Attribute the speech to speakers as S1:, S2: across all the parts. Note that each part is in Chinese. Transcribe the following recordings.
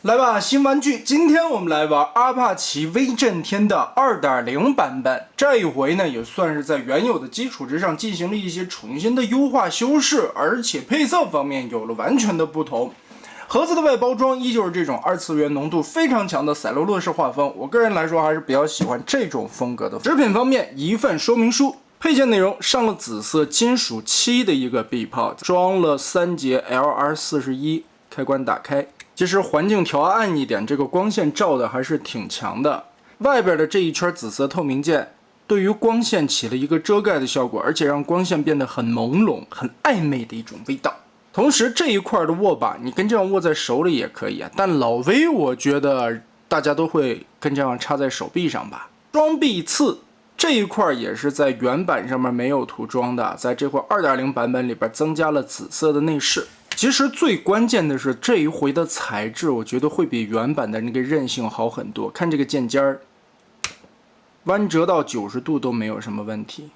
S1: 来吧，新玩具！今天我们来玩阿帕奇威震天的 2.0 版本。这一回呢，也算是在原有的基础之上进行了一些重新的优化修饰，而且配色方面有了完全的不同。盒子的外包装依旧是这种2次元浓度非常强的赛罗洛式画风，我个人来说还是比较喜欢这种风格的。食品方面，一份说明书。配件内容上了紫色金属漆的一个臂炮，装了3节 LR41， 开关打开。其实环境调暗一点，这个光线照的还是挺强的。外边的这一圈紫色透明件对于光线起了一个遮盖的效果，而且让光线变得很朦胧、很暧昧的一种味道。同时这一块的握把，你跟这样握在手里也可以啊，但老威我觉得大家都会跟这样插在手臂上吧。装臂刺这一块也是在原版上面没有涂装的，在这块 2.0 版本里边增加了紫色的内饰。其实最关键的是这一回的材质，我觉得会比原版的那个韧性好很多。看这个键尖儿，弯折到90度都没有什么问题，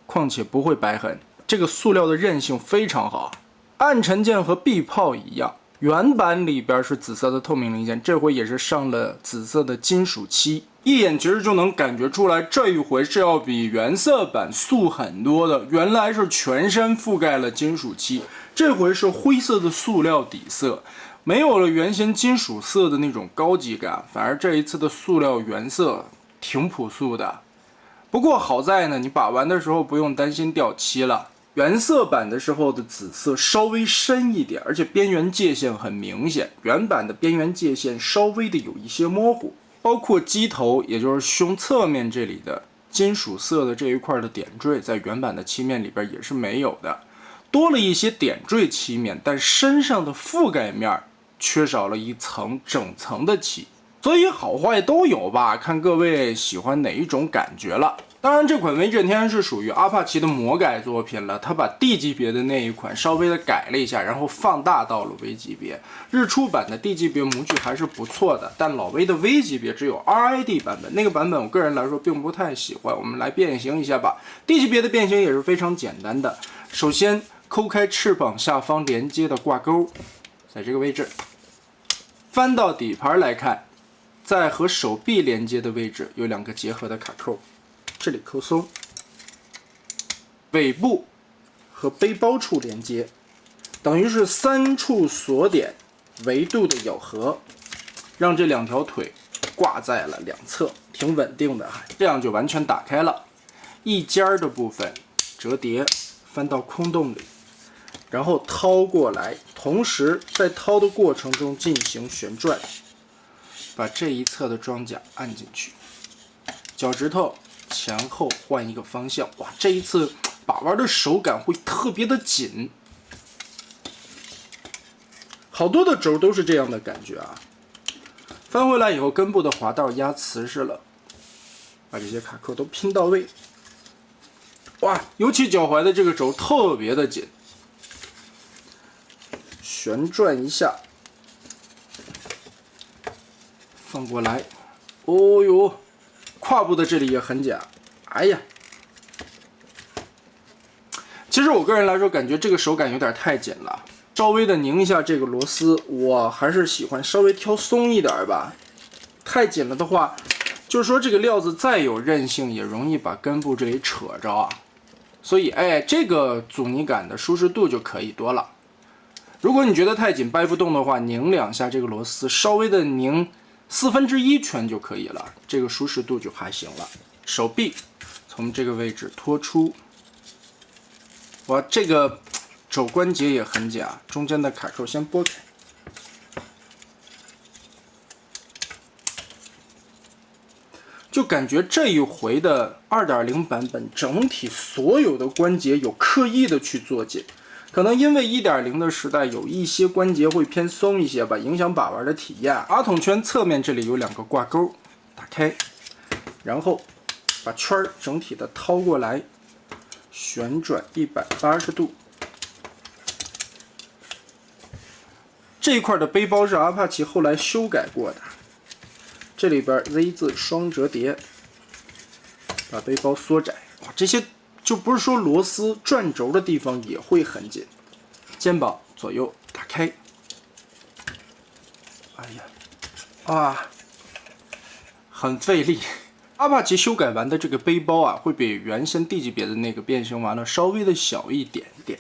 S1: 况且不会白痕。这个塑料的韧性非常好。暗沉件和臂炮一样，原版里边是紫色的透明零件，这回也是上了紫色的金属漆。一眼其实就能感觉出来，这一回是要比原色版素很多的。原来是全身覆盖了金属漆，这回是灰色的塑料底色，没有了原先金属色的那种高级感，反而这一次的塑料原色挺朴素的。不过好在呢，你把玩的时候不用担心掉漆了。原色版的时候的紫色稍微深一点，而且边缘界限很明显。原版的边缘界限稍微的有一些模糊。包括机头，也就是胸侧面这里的金属色的这一块的点缀，在原版的漆面里边也是没有的，多了一些点缀漆面，但身上的覆盖面缺少了一层整层的漆，所以好坏都有吧，看各位喜欢哪一种感觉了。当然，这款威震天是属于阿帕奇的魔改作品了，它把 D 级别的那一款稍微的改了一下，然后放大到了 V 级别。日出版的 D 级别模具还是不错的，但老威的 V 级别只有 RID 版本，那个版本我个人来说并不太喜欢。我们来变形一下吧。D 级别的变形也是非常简单的，首先抠开翅膀下方连接的挂钩，在这个位置，翻到底盘来看，在和手臂连接的位置有2个结合的卡扣。这里抠松，尾部和背包处连接，等于是3处锁点维度的咬合，让这2条腿挂在了两侧，挺稳定的，这样就完全打开了。一尖的部分折叠翻到空洞里，然后掏过来，同时在掏的过程中进行旋转，把这一侧的装甲按进去，脚趾头前后换一个方向，哇，这一次把玩的手感会特别的紧，好多的轴都是这样的感觉啊。翻回来以后，根部的滑道压瓷实了，把这些卡扣都拼到位，哇，尤其脚踝的这个轴特别的紧，旋转一下，放过来，哦呦。胯部的这里也很假，哎呀，其实我个人来说感觉这个手感有点太紧了，稍微的拧一下这个螺丝，我还是喜欢稍微挑松一点吧。太紧了的话，就是说这个料子再有韧性也容易把根部这里扯着啊，所以这个阻尼感的舒适度就可以多了。如果你觉得太紧掰不动的话，拧2下这个螺丝，稍微的拧1/4圈就可以了，这个舒适度就还行了。手臂从这个位置拖出，哇，这个肘关节也很假，中间的卡扣先拨开，就感觉这一回的 2.0 版本整体所有的关节有刻意的去做紧。可能因为 1.0 的时代有一些关节会偏松一些吧，影响把玩的体验。阿筒圈侧面这里有2个挂钩，打开，然后把圈整体的掏过来，旋转180度。这一块的背包是阿帕奇后来修改过的，这里边 Z 字双折叠，把背包缩窄。哇，这些就不是说螺丝转轴的地方也会很紧。肩膀左右打开，哎呀，啊，很费力。阿帕奇修改完的这个背包啊，会比原先低级别的那个变形完了稍微的小一点点。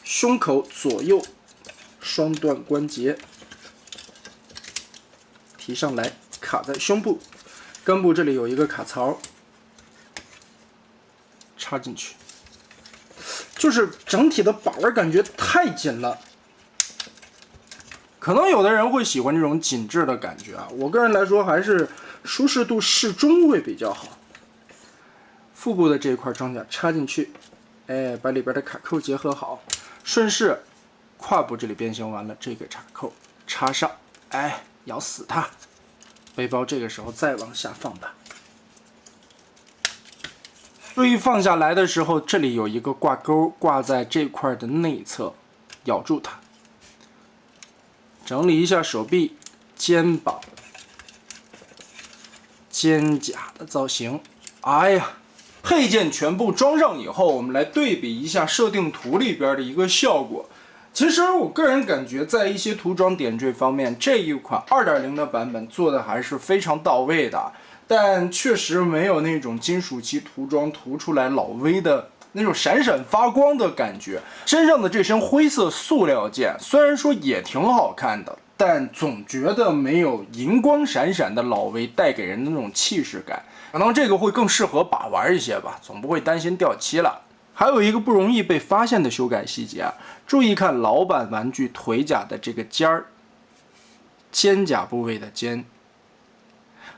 S1: 胸口左右双段关节提上来，卡在胸部，根部这里有一个卡槽，插进去。就是整体的把儿感觉太紧了。可能有的人会喜欢这种紧致的感觉啊，我个人来说还是舒适度适中会比较好。腹部的这一块装甲插进去，哎，把里边的卡扣结合好，顺势胯部这里变形完了，这个卡扣插上，哎，咬死它。背包这个时候再往下放大，注意放下来的时候，这里有一个挂钩挂在这块的内侧，咬住它。整理一下手臂、肩膀、肩胛的造型。哎呀，配件全部装上以后，我们来对比一下设定图里边的一个效果。其实我个人感觉，在一些涂装点缀方面，这一款 2.0 的版本做的还是非常到位的，但确实没有那种金属漆涂装涂出来老威的那种闪闪发光的感觉。身上的这身灰色塑料剑虽然说也挺好看的，但总觉得没有银光闪闪的老威带给人的那种气势感。可能这个会更适合把玩一些吧，总不会担心掉漆了。还有一个不容易被发现的修改细节啊，注意看老版玩具腿甲的这个尖儿，肩胛部位的尖，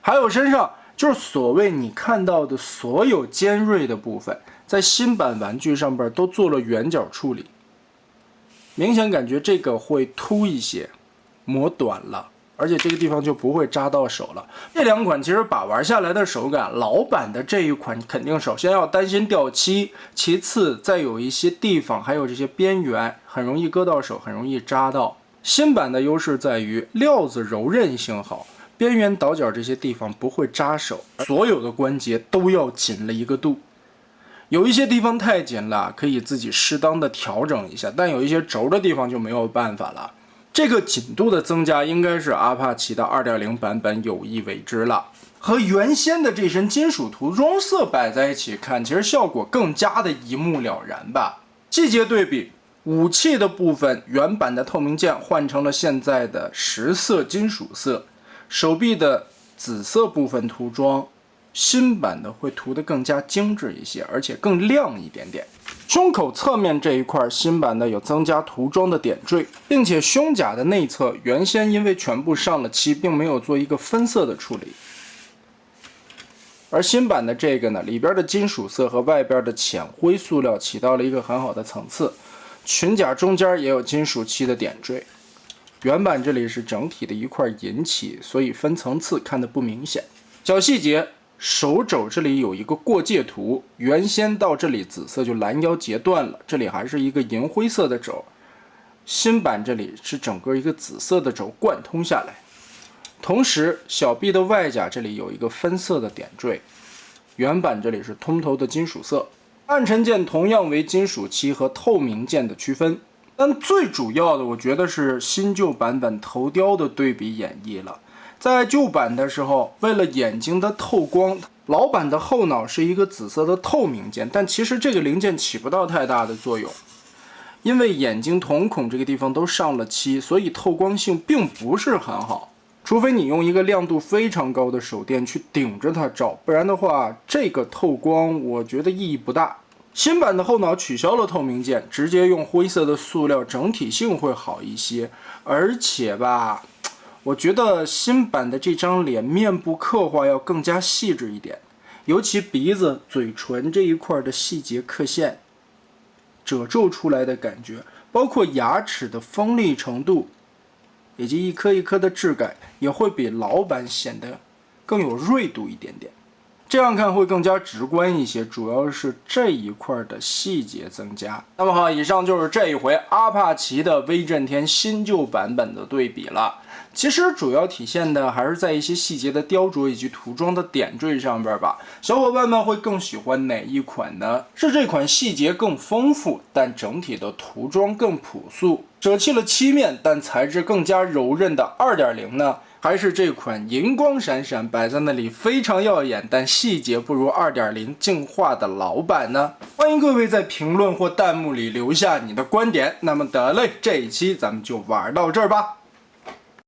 S1: 还有身上就是所谓你看到的所有尖锐的部分，在新版玩具上边都做了圆角处理，明显感觉这个会凸一些，磨短了。而且这个地方就不会扎到手了。这两款其实把玩下来的手感，老版的这一款肯定首先要担心掉漆，其次再有一些地方还有这些边缘很容易割到手，很容易扎到。新版的优势在于料子柔韧性好，边缘倒角这些地方不会扎手，所有的关节都要紧了一个度。有一些地方太紧了，可以自己适当的调整一下，但有一些轴的地方就没有办法了。这个紧度的增加应该是阿帕奇的 2.0 版本有意为之了。和原先的这身金属涂装色摆在一起看，其实效果更加的一目了然吧。细节对比，武器的部分原版的透明剑换成了现在的10色金属色，手臂的紫色部分涂装，新版的会涂得更加精致一些，而且更亮一点点。胸口侧面这一块，新版的有增加涂装的点缀，并且胸甲的内侧原先因为全部上了漆，并没有做一个分色的处理。而新版的这个呢，里边的金属色和外边的浅灰塑料起到了一个很好的层次。裙甲中间也有金属漆的点缀，原版这里是整体的一块银漆，所以分层次看得不明显。小细节。手肘这里有一个过界图，原先到这里紫色就拦腰截断了，这里还是一个银灰色的肘，新版这里是整个一个紫色的轴贯通下来。同时小臂的外甲这里有一个分色的点缀，原版这里是通透的金属色。暗沉键同样为金属漆和透明键的区分，但最主要的我觉得是新旧版本头雕的对比演绎了。在旧版的时候，为了眼睛的透光，老版的后脑是一个紫色的透明键，但其实这个零件起不到太大的作用，因为眼睛瞳孔这个地方都上了漆，所以透光性并不是很好。除非你用一个亮度非常高的手电去顶着它照，不然的话，这个透光我觉得意义不大。新版的后脑取消了透明键，直接用灰色的塑料，整体性会好一些，而且吧。我觉得新版的这张脸面部刻画要更加细致一点，尤其鼻子、嘴唇这一块的细节刻线、褶皱出来的感觉，包括牙齿的锋利程度，以及一颗一颗的质感，也会比老版显得更有锐度一点点。这样看会更加直观一些，主要是这一块的细节增加。那么好，以上就是这一回阿帕奇的威震天新旧版本的对比了。其实主要体现的还是在一些细节的雕琢以及涂装的点缀上边吧。小伙伴们会更喜欢哪一款呢？是这款细节更丰富，但整体的涂装更朴素，舍弃了漆面但材质更加柔韧的 2.0 呢？还是这款银光闪闪摆在那里非常耀眼，但细节不如 2.0 净化的老版呢？欢迎各位在评论或弹幕里留下你的观点。那么得嘞，这一期咱们就玩到这儿吧。